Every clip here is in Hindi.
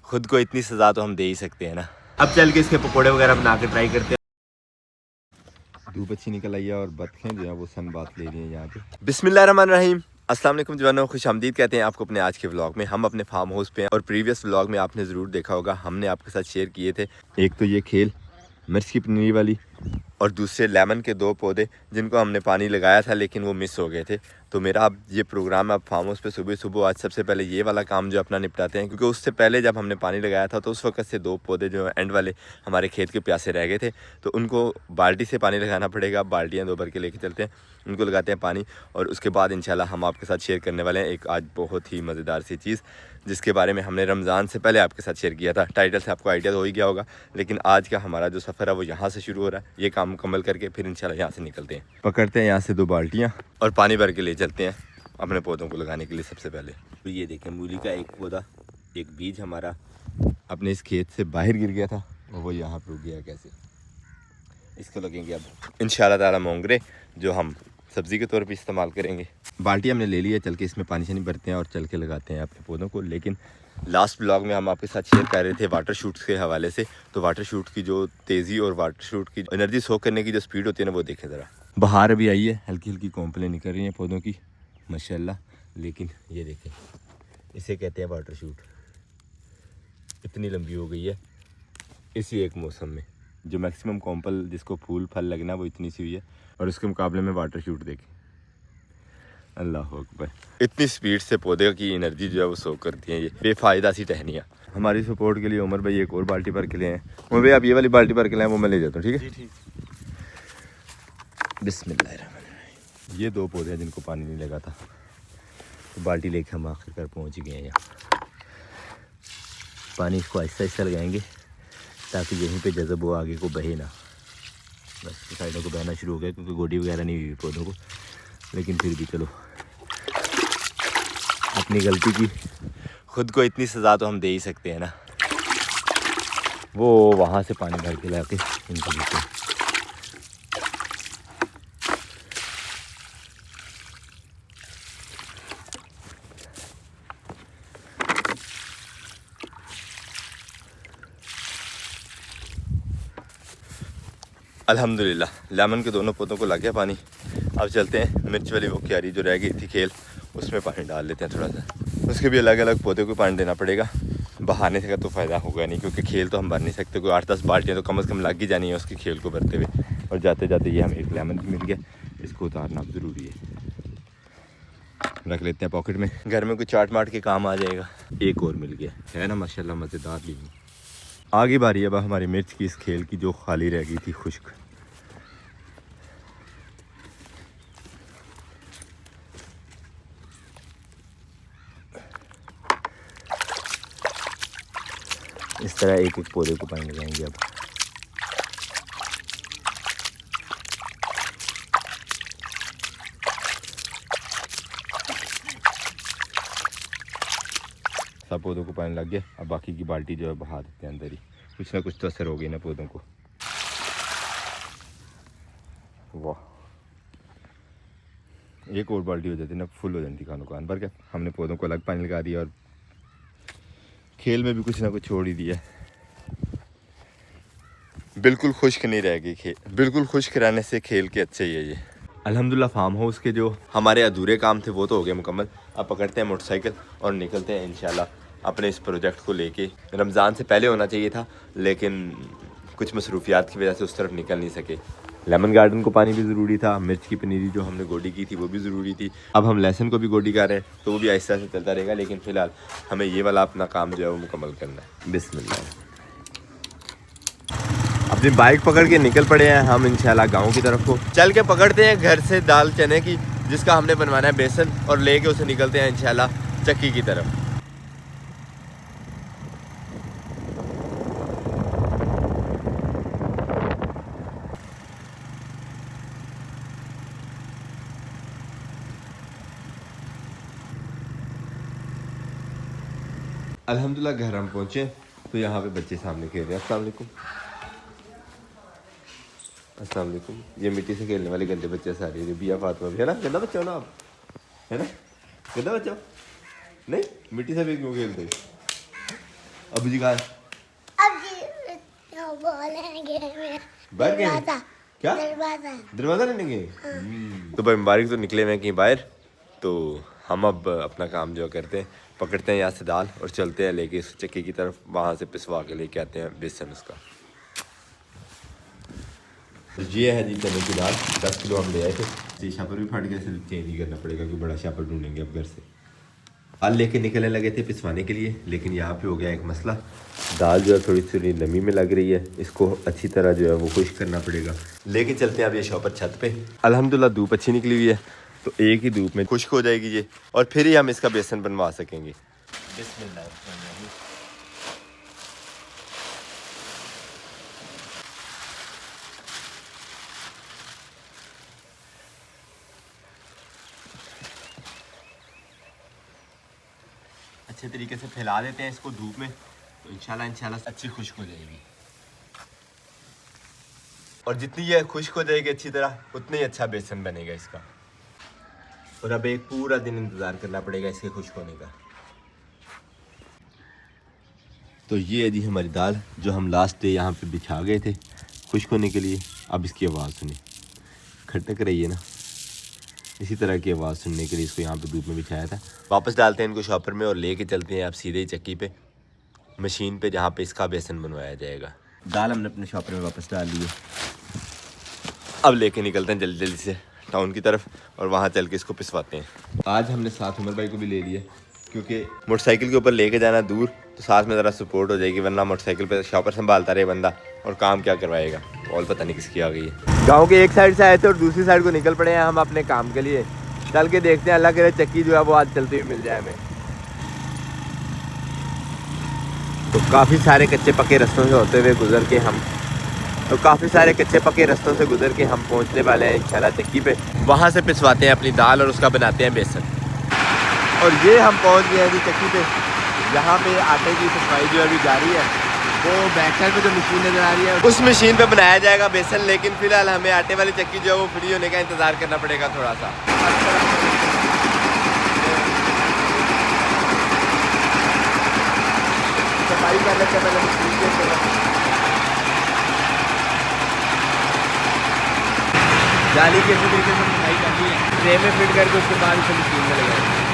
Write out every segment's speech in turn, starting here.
खुद को इतनी सज़ा तो हम दे ही सकते हैं ना। अब चल के इसके पकोड़े वगैरह बना के ट्राई करते हैं। धूप अच्छी निकल आई है और बतखें जो है वो सन बात ले रही हैं यहाँ पे। बिस्मिल्लाहिर्रहमानिर्रहीम, अस्सलाम वालेकुम जवानों, खुशामदीद कहते हैं आपको अपने आज के व्लॉग में। हम अपने फार्म हाउस पे हैं और प्रीवियस व्लॉग में आपने ज़रूर देखा होगा, हमने आपके साथ शेयर किए थे। एक तो ये खेल मिर्च की पनीरी वाली और दूसरे लेमन के 2 पौधे जिनको हमने पानी लगाया था लेकिन वो मिस हो गए थे। तो मेरा अब ये प्रोग्राम है अब फार्म हाउस पे सुबह सुबह आज सबसे पहले ये वाला काम जो अपना निपटाते हैं, क्योंकि उससे पहले जब हमने पानी लगाया था तो उस वक्त से 2 पौधे जो एंड वाले हमारे खेत के प्यासे रह गए थे। तो उनको बाल्टी से पानी लगाना पड़ेगा। बाल्टियाँ 2 भर के लेके चलते हैं, उनको लगाते हैं पानी और उसके बाद इंशाल्लाह हम आपके साथ शेयर करने वाले हैं एक आज बहुत ही मज़ेदार सी चीज़ जिसके बारे में हमने रमज़ान से पहले आपके साथ शेयर किया था। टाइटल से आपको आइडिया तो हो ही गया होगा, लेकिन आज का हमारा जो सफ़र है वो यहाँ से शुरू हो रहा है। ये काम मुकम्मल करके फिर इंशाल्लाह यहाँ से निकलते हैं, पकड़ते हैं यहाँ से 2 बाल्टियाँ और पानी भर के ले चलते हैं अपने पौधों को लगाने के लिए। सबसे पहले तो ये देखें, मूली का एक पौधा, एक बीज हमारा अपने इस खेत से बाहर गिर गया था और वो यहाँ पर उग गया। कैसे इसको लगेंगे अब इंशाल्लाह ताला मोंगरे जो हम सब्ज़ी के तौर पे इस्तेमाल करेंगे। बाल्टी हमने ले ली है, चल के इसमें पानी शानी भरते हैं और चल के लगाते हैं अपने पौधों को। लेकिन लास्ट ब्लॉग में हम आपके साथ शेयर कर रहे थे वाटर शूट्स के हवाले से, तो वाटर शूट की जो तेज़ी और वाटर शूट की एनर्जी सोख करने की जो स्पीड होती है ना वो देखें ज़रा। बाहर अभी आई है, हल्की हल्की कॉम्प्लें निकल रही हैं पौधों की माशाल्लाह। लेकिन ये देखें, इसे कहते हैं वाटर शूट। इतनी लंबी हो गई है इसी एक मौसम में। जो मैक्सिमम कॉम्पल जिसको फूल फल लगना वो इतनी सी हुई है और उसके मुकाबले में वाटर शूट देखें। अल्लाह अकबर, इतनी स्पीड से पौधे की एनर्जी जो है वो सोख करती है ये बेफ़ायदा सी टहनियाँ। हमारी सपोर्ट के लिए उमर भाई एक और बाल्टी भर के लिए हैं। उमर भाई आप ये वाली बाल्टी भर के लाएँ, वो मैं ले जाता हूँ, ठीक है? ठीक। बिस्मिल्लाहिर्रहमानिर्रहीम। ये 2 पौधे हैं जिनको पानी नहीं लगा था, तो बाल्टी लेके हम आखिरकार पहुँच गए हैं यहाँ। पानी इसको आहिस्ता आहिस्ता लगाएंगे ताकि यहीं पे जज़ब वो आगे को बहे ना। बस साइडों को बहना शुरू हो गया क्योंकि गोडी वगैरह नहीं हुई पौधों को, लेकिन फिर भी चलो, अपनी गलती की खुद को इतनी सज़ा तो हम दे ही सकते हैं ना। वो वहाँ से पानी भर के ला के इनको देते हैं। अल्हम्दुलिल्लाह लेमन के दोनों पौधों को लग गया पानी। अब चलते हैं मिर्च वाली वो क्यारी जो रह गई थी खेल, उसमें पानी डाल लेते हैं थोड़ा सा। उसके भी अलग अलग पौधे को पानी देना पड़ेगा। बहाने से का तो फ़ायदा होगा नहीं क्योंकि खेल तो हम भर नहीं सकते। कोई 8-10 बाल्टियाँ तो कम से कम लग ही जानी है उसकी खेल को भरते हुए। और जाते जाते ये हमें एक लेमन भी मिल गया, इसको उतारना अब ज़रूरी है। रख लेते हैं पॉकेट में, घर में कोई चाट माट के काम आ जाएगा। एक और मिल गया है ना, माशाल्लाह मज़ेदार भी। आगे बारी अब हमारी मिर्च की इस खेल की जो खाली रह गई थी खुश्क। इस तरह एक एक पौधे को पानी लगाएंगे अब। सब पौधों को पानी लग गया, अब बाकी की बाल्टी जो है बहा देते हैं अंदर ही। कुछ ना कुछ तो असर हो गई ना पौधों को। वाह, एक और बाल्टी हो जाती ना, फुल हो जाती खानों कान भर के। हमने पौधों को अलग पानी लगा दिया और खेल में भी कुछ ना कुछ छोड़ ही दिया। बिल्कुल खुश्क नहीं रह गई खेल, बिल्कुल खुश्क रहने से खेल के अच्छे ही है ये। अल्हम्दुलिल्लाह फार्म हाउस के जो हमारे अधूरे काम थे वो तो हो गए मुकम्मल। अब पकड़ते हैं मोटरसाइकिल और निकलते हैं इंशाल्लाह अपने इस प्रोजेक्ट को लेके। रमज़ान से पहले होना चाहिए था लेकिन कुछ मसरूफियात की वजह से उस तरफ निकल नहीं सके। लेमन गार्डन को पानी भी ज़रूरी था, मिर्च की पनीरी जो हमने गोडी की थी वो भी ज़रूरी थी। अब हम लहसुन को भी गोडी कर रहे हैं तो वो भी आहिस्ता से चलता रहेगा, लेकिन फ़िलहाल हमें ये वाला अपना काम जो है वो मुकम्मल करना है। बिस्मिल्लाह। अपनी बाइक पकड़ के निकल पड़े हैं हम इंशाल्लाह गांव की तरफ को। चल के पकड़ते हैं घर से दाल चने की जिसका हमने बनवाना है बेसन, और लेके उसे निकलते हैं इंशाल्लाह चक्की की तरफ। अल्हम्दुलिल्लाह घर हम पहुँचे तो यहाँ पे बच्चे सामने खेल रहे हैं। अस्सलाम वालेकुम। अस्सलाम वालेकुम। ये मिट्टी से खेलने वाले गंदे बच्चे सारे, रिबिया फातिमा भी है ना, गंदा बच्चा हो ना आप, है ना, गंदा बच्चा नहीं, मिट्टी से भी क्यों खेलते? अबू जी कहाँ हैं? अब जी बोलेंगे बाहर गए हैं? दरवाजा क्या दरवाजा दरवाजा लेने गए? तो भाई मुबारक तो निकले हुए हैं कहीं बाहर। तो हम अब अपना काम जो करते हैं, पकड़ते हैं यहाँ से दाल और चलते हैं लेके इस चक्की की तरफ, वहाँ से पिसवा के लेके आते हैं बेसन उसका। तो ये है जी चने की दाल, 10 किलो हम ले आए थे। जी शापर भी फट गया, सिर्फ चेंज ही करना पड़ेगा क्योंकि बड़ा शापर ढूंढेंगे अब घर से। दाल लेके निकलने लगे थे पिसवाने के लिए, लेकिन यहाँ पे हो गया एक मसला। दाल जो है थोड़ी सी नमी में लग रही है, इसको अच्छी तरह जो है वो खुश्क करना पड़ेगा। लेके चलते हैं अब ये शॉपर छत पे। अल्हम्दुलिल्लाह धूप अच्छी निकली हुई है, तो एक ही धूप में खुश्क हो जाएगी ये, और फिर ही हम इसका बेसन बनवा सकेंगे। अच्छे तरीके से फैला देते हैं इसको धूप में, तो इंशाल्लाह अच्छी खुश्क हो जाएगी। और जितनी ये खुश्क हो जाएगी अच्छी तरह, उतना ही अच्छा बेसन बनेगा इसका। और अब एक पूरा दिन इंतज़ार करना पड़ेगा इसके खुश्क होने का। तो ये है जी हमारी दाल जो हम लास्ट डे यहाँ पे बिछा गए थे खुश्क होने के लिए। अब इसकी आवाज़ सुनी, खटक रही है ना, इसी तरह की आवाज़ सुनने के लिए इसको यहाँ पे धूप में बिछाया था। वापस डालते हैं इनको शॉपर में और लेके चलते हैं आप सीधे ही चक्की पे, मशीन पे, जहाँ पे इसका बेसन बनवाया जाएगा। दाल हमने अपने शॉपर में वापस डाल ली है। अब लेके निकलते हैं जल्दी जल्दी से टाउन की तरफ और वहाँ चल के इसको पिसवाते हैं। आज हमने साथ उमर भाई को भी ले लिया क्योंकि मोटरसाइकिल के ऊपर लेके जाना दूर, तो साथ में ज़रा सपोर्ट हो जाएगी, वरना मोटरसाइकिल पे शॉपर संभालता रहे बंदा और काम क्या करवाएगा। और पता नहीं किसकी आ गई है। गांव के एक साइड से आए थे और दूसरी साइड को निकल पड़े हैं हम अपने काम के लिए। चल के देखते हैं, अल्लाह करे चक्की जो है वो आज चलती हुई मिल जाए हमें। तो काफ़ी सारे कच्चे पक्के रास्तों से होते हुए गुजर के हम गुजर के हम पहुंचने वाले हैं इंशाल्लाह चक्की पे। वहाँ से पिसवाते हैं अपनी दाल और उसका बनाते हैं बेसन। और ये हम पहुंच गए हैं जी चक्की पे, जहाँ पे आटे की सफाई जो है अभी जारी है। वो बैक साइड पे जो मशीन नज़र आ रही है उस मशीन पे बनाया जाएगा बेसन, लेकिन फ़िलहाल हमें आटे वाली चक्की जो है वो फ्री होने का इंतज़ार करना पड़ेगा थोड़ा सा। सफाई कर लेते हैं पहले मशीन के, जाली के इसी तरीके से सफाई करनी है, ट्रे में फिट करके उसके बाद इसे मशीन में लगाएंगे।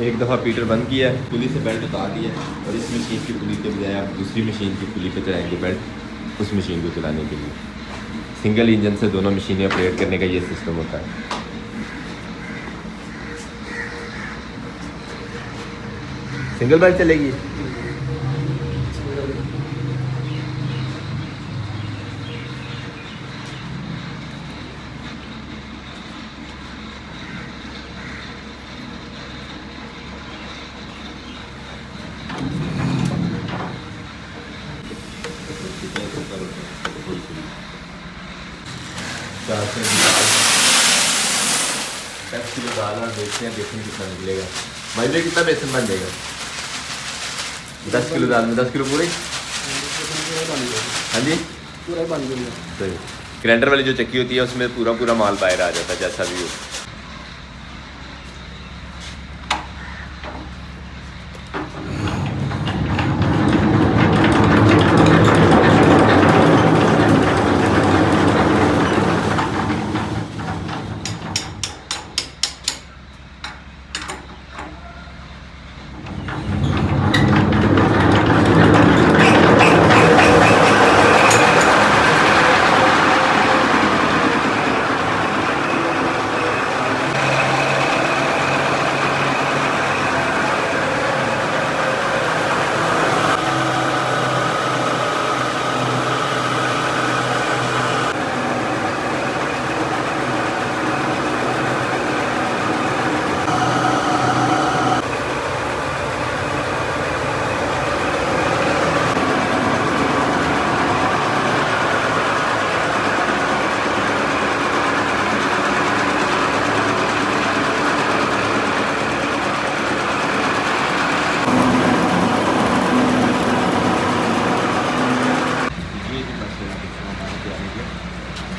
एक दफ़ा पीटर बंद किया है, पुली से बेल्ट उतार दिया है और इस मशीन की पुली के बजाय आप दूसरी मशीन की पुली पे चलाएंगे बेल्ट उस मशीन को चलाने के लिए। सिंगल इंजन से दोनों मशीनें ऑपरेट करने का ये सिस्टम होता है। सिंगल बेल्ट चलेगी। दाल और देखते हैं कितना निकलेगा। भाई में कितना बेसन बन जाएगा? 10 किलो दाल में 10 किलो पूरे। हाँ जी पूरा बन गया। सही। ग्राइंडर वाली जो चक्की होती है उसमें पूरा पूरा माल बाहर आ जाता है जैसा भी हो।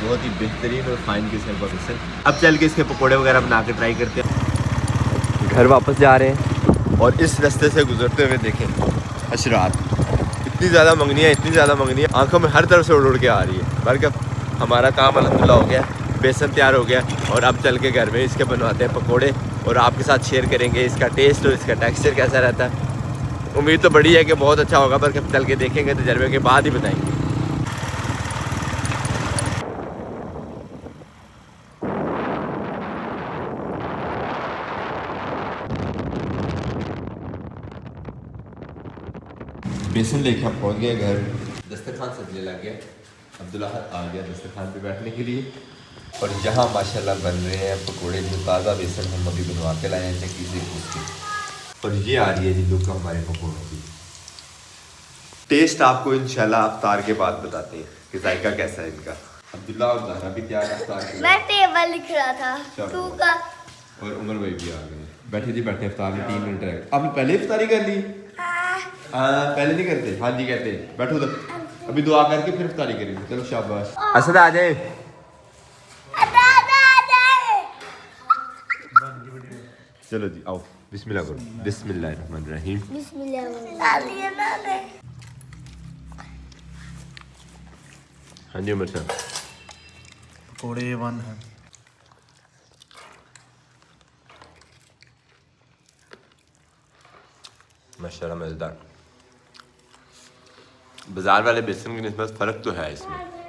बहुत ही बेहतरीन और फाइन किस्म का बेसन। अब चल के इसके पकोड़े वगैरह बना के ट्राई करते हैं। घर वापस जा रहे हैं और इस रास्ते से गुजरते हुए देखें अशरात, इतनी ज़्यादा मंगनियाँ आंखों में हर तरफ से उड़ के आ रही है। बल्कि हमारा काम अल्हम्दुलिल्लाह हो गया, बेसन तैयार हो गया और अब चल के घर में इसके बनवाते हैं पकोड़े और आपके साथ शेयर करेंगे इसका टेस्ट और इसका टेक्सचर कैसा रहता है। उम्मीद तो बड़ी है कि बहुत अच्छा होगा, बल्कि चल के देखेंगे, तजर्बे के बाद ही बताएंगे। बेसन लेके आप पहुँच गए घर, दस्तरखान सजने लग गया। अब्दुल्ला आ गया दस्तरखान पे बैठने के लिए और यहाँ माशाल्लाह बन रहे हैं पकोड़े जो ताज़ा बेसन हम अभी बनवा के लाए हैं चक्की से कूद के। और ये आ रही है जी लुक हमारे पकोड़ों की। टेस्ट आपको इंशाल्लाह अफ्तार के बाद बताते हैं कि जायका कैसा है इनका। अब्दुल्ला और ज़हरा भी तैयार है अफ्तार के लिए। मैं टेबल लिख रहा था तू का। और उमर भाई भी आ गए। बैठे जी बैठे, अफ्तार में 3 मिनट रह गए। आपने पहले इफ्तारी कर ली? हाँ पहले नहीं करते, हाँ जी कहते हैं। बैठो उधर, अभी दुआ करके फिर इफ्तारी करेंगे। चलो शाबाश। असद आ जाए। चलो जी आओ, बिस्मिल्लाह करो। बिस्मिल्लाहिर्रहमानिर्रहीम। हाँ जी उमर साहब पकोड़े 1 है। माशाल्लाह मज़ेदार। बाज़ार वाले बेसन की निस्बत फ़र्क तो है इसमें।